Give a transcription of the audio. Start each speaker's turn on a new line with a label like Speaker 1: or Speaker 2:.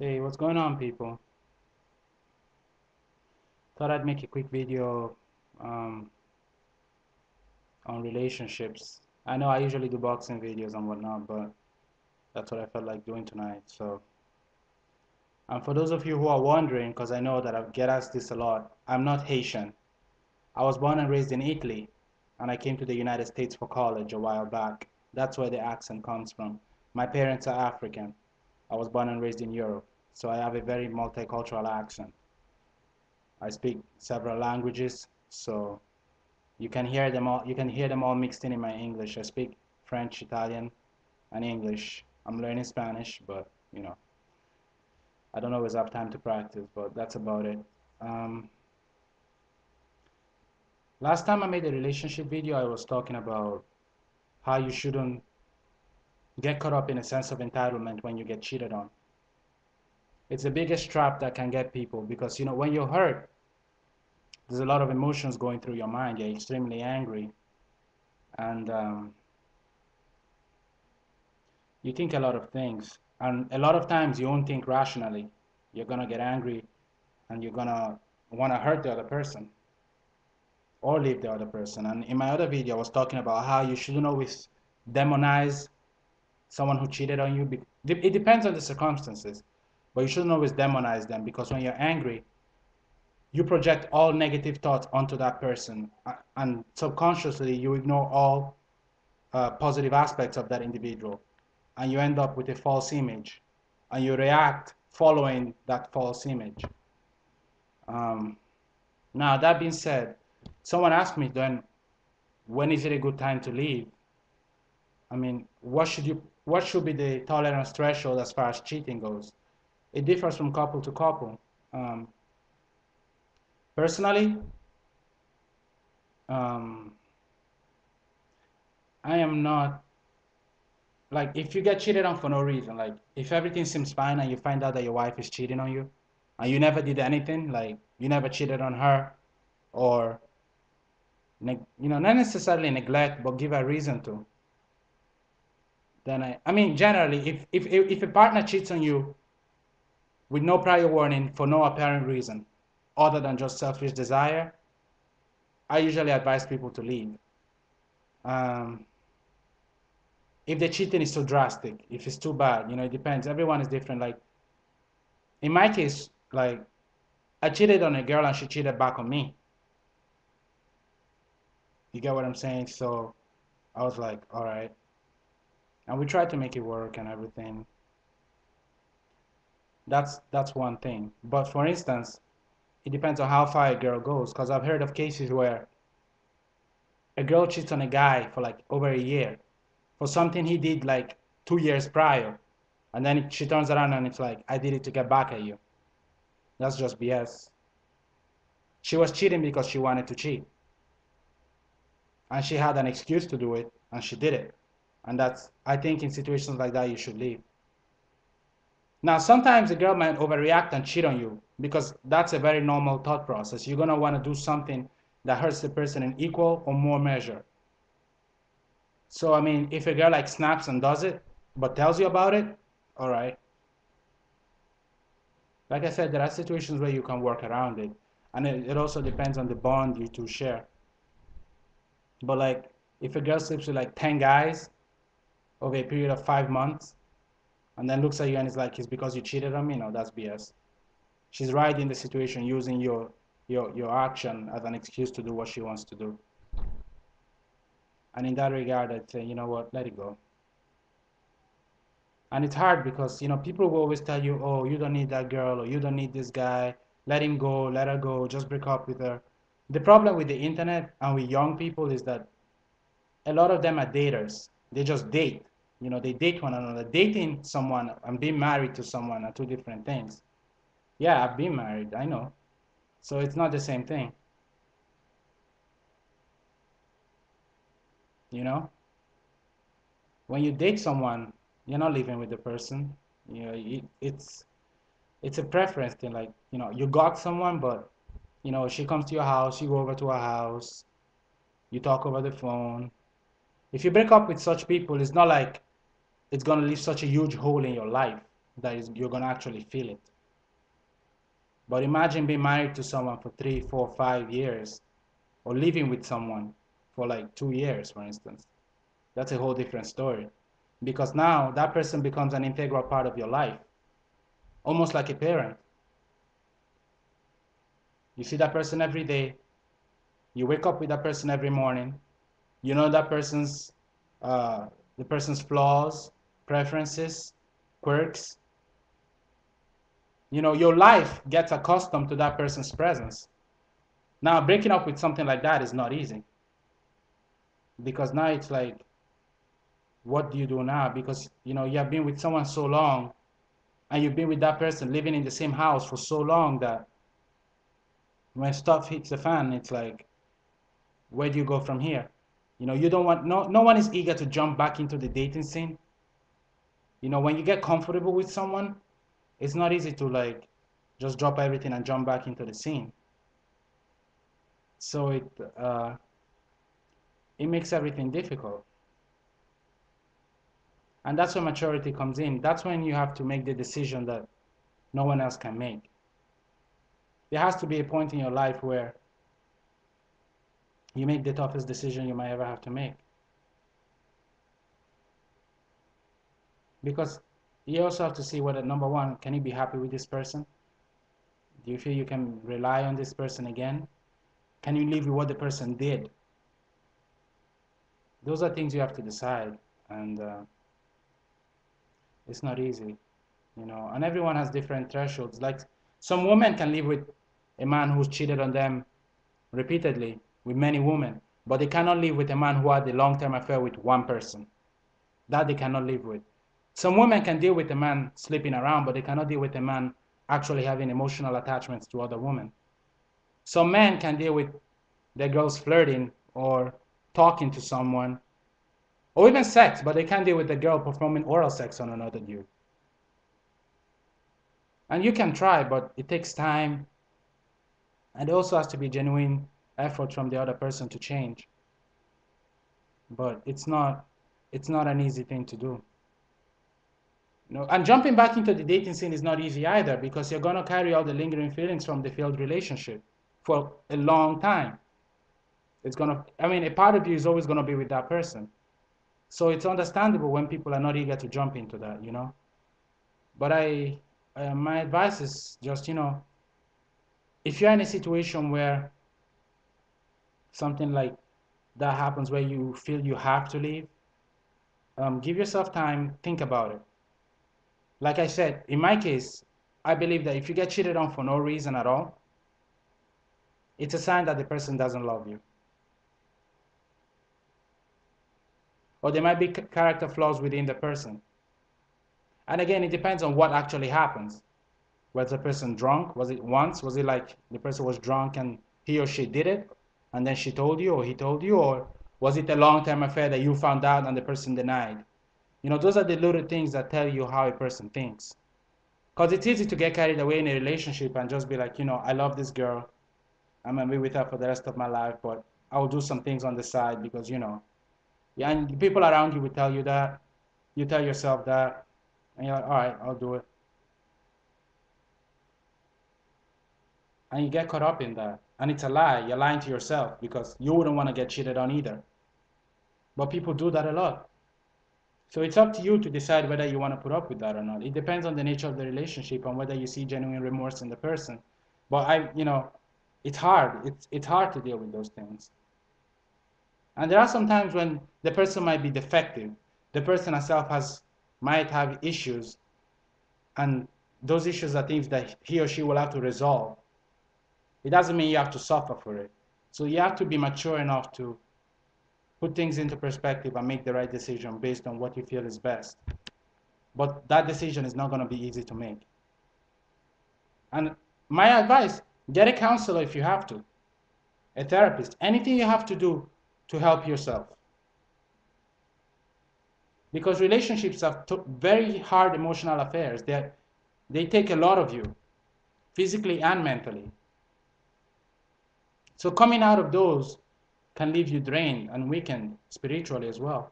Speaker 1: Hey, what's going on, people? Thought I'd make a quick video um, on relationships. I know I usually do boxing videos and whatnot, but that's what I felt like doing tonight. So, and for those of you who are wondering, because I know that I get asked this a lot, I'm not Haitian. I was born and raised in Italy, and I came to the United States for college a while back. That's where the accent comes from. My parents are African. I was born and raised in Europe, so I have a very multicultural accent. I speak several languages, so you can hear them all mixed in my English. I speak French, Italian, and English. I'm learning Spanish, but I don't always have time to practice, but that's about it. Um, Last time I made a relationship video, I was talking about how you shouldn't get caught up in a sense of entitlement when you get cheated on. It's the biggest trap that can get people because when you're hurt, there's a lot of emotions going through your mind. You're extremely angry, and you think a lot of things, and a lot of times you won't think rationally. You're gonna get angry, and you're gonna want to hurt the other person or leave the other person. And in my other video, I was talking about how you shouldn't always demonize someone who cheated on you. It depends on the circumstances, but you shouldn't always demonize them because when you're angry, you project all negative thoughts onto that person, and subconsciously you ignore all positive aspects of that individual, and you end up with a false image, and you react following that false image. Um, Now, that being said, someone asked me then, when is it a good time to leave? I mean, what should be the tolerance threshold as far as cheating goes? It differs from couple to couple. Um, Personally, um, I am not like if you get cheated on for no reason, like if everything seems fine and you find out that your wife is cheating on you, and you never did anything, like you never cheated on her, or not necessarily neglect, but give a reason to, then I mean, generally, if a partner cheats on you with no prior warning for no apparent reason, other than just selfish desire, I usually advise people to leave. Um, if the cheating is so drastic, if it's too bad, it depends. Everyone is different. Like in my case, like I cheated on a girl and she cheated back on me. You get what I'm saying? So I was like, all right. And we tried to make it work and everything. That's one thing. But for instance, it depends on how far a girl goes. Because I've heard of cases where a girl cheats on a guy for like over a year for something he did like 2 years prior. And then she turns around and it's like, I did it to get back at you. That's just BS. She was cheating because she wanted to cheat. And she had an excuse to do it, and she did it. And I think in situations like that, you should leave. Now, sometimes a girl might overreact and cheat on you because that's a very normal thought process. You're going to want to do something that hurts the person in equal or more measure. So, I mean, if a girl like snaps and does it, but tells you about it, all right. Like I said, there are situations where you can work around it. And it also depends on the bond you two share. But like, if a girl sleeps with like 10 guys over a period of 5 months, and then looks at you and is like, it's because you cheated on me, no, that's BS. She's riding the situation using your action as an excuse to do what she wants to do. And in that regard, I'd say, you know what, let it go. And it's hard because, people will always tell you, oh, you don't need that girl or you don't need this guy. Let him go, let her go, just break up with her. The problem with the internet and with young people is that a lot of them are daters. They just date. They date one another. Dating someone and being married to someone are two different things. Yeah, I've been married, I know. So it's not the same thing, you know? When you date someone, you're not living with the person. It's a preference thing. Like, you got someone, but she comes to your house, you go over to her house, you talk over the phone. If you break up with such people, it's not like it's gonna leave such a huge hole in your life. that is, you're going to actually feel it. But imagine being married to someone for 3, 4, 5 years, or living with someone for like 2 years, for instance. That's a whole different story. Because now that person becomes an integral part of your life, almost like a parent. You see that person every day. You wake up with that person every morning. You know that uh, the person's flaws, preferences, quirks. You know, your life gets accustomed to that person's presence. Now, breaking up with something like that is not easy. Because now it's like, what do you do now? Because, you know, you have been with someone so long, and you've been with that person living in the same house for so long that when stuff hits the fan, it's like, where do you go from here? You know, you don't want, no one is eager to jump back into the dating scene. You know, when you get comfortable with someone, it's not easy to like just drop everything and jump back into the scene. So it makes everything difficult. And that's where maturity comes in. That's when you have to make the decision that no one else can make. There has to be a point in your life where you make the toughest decision you might ever have to make. Because you also have to see whether, number one, can you be happy with this person? Do you feel you can rely on this person again? Can you live with what the person did? Those are things you have to decide, and it's not easy, you know. And everyone has different thresholds. Like some women can live with a man who's cheated on them repeatedly with many women, but they cannot live with a man who had a long-term affair with one person. That they cannot live with. Some women can deal with a man sleeping around, but they cannot deal with a man actually having emotional attachments to other women. Some men can deal with their girls flirting or talking to someone, or even sex, but they can't deal with the girl performing oral sex on another dude. And you can try, but it takes time, and it also has to be genuine effort from the other person to change. But it's not an easy thing to do. You know, and jumping back into the dating scene is not easy either, because you're gonna carry all the lingering feelings from the failed relationship for a long time. It's gonna, I mean, a part of you is always gonna be with that person. So it's understandable when people are not eager to jump into that, you know. But my advice is just, you know, if you're in a situation where something like that happens, where you feel you have to leave, give yourself time, think about it. Like I said, in my case, I believe that if you get cheated on for no reason at all, it's a sign that the person doesn't love you. Or there might be character flaws within the person. And again, it depends on what actually happens. Was the person drunk? Was it once? Was it like the person was drunk and he or she did it, and then she told you or he told you? Or was it a long-term affair that you found out and the person denied? You know, those are the little things that tell you how a person thinks. Because it's easy to get carried away in a relationship and just be like, you know, I love this girl. I'm going to be with her for the rest of my life, but I'll do some things on the side because, you know, yeah, and people around you will tell you that. You tell yourself that, and you're like, all right, I'll do it. And you get caught up in that. And it's a lie. You're lying to yourself because you wouldn't want to get cheated on either. But people do that a lot. So it's up to you to decide whether you want to put up with that or not. It depends on the nature of the relationship and whether you see genuine remorse in the person. But you know, it's hard. It's hard to deal with those things. And there are some times when the person might be defective. The person herself might have issues, and those issues are things that he or she will have to resolve. It doesn't mean you have to suffer for it. So you have to be mature enough to put things into perspective and make the right decision based on what you feel is best. But that decision is not going to be easy to make. And my advice, get a counselor if you have to, a therapist, anything you have to do to help yourself. Because relationships are very hard emotional affairs. They take a lot of you, physically and mentally. So coming out of those can leave you drained and weakened spiritually as well.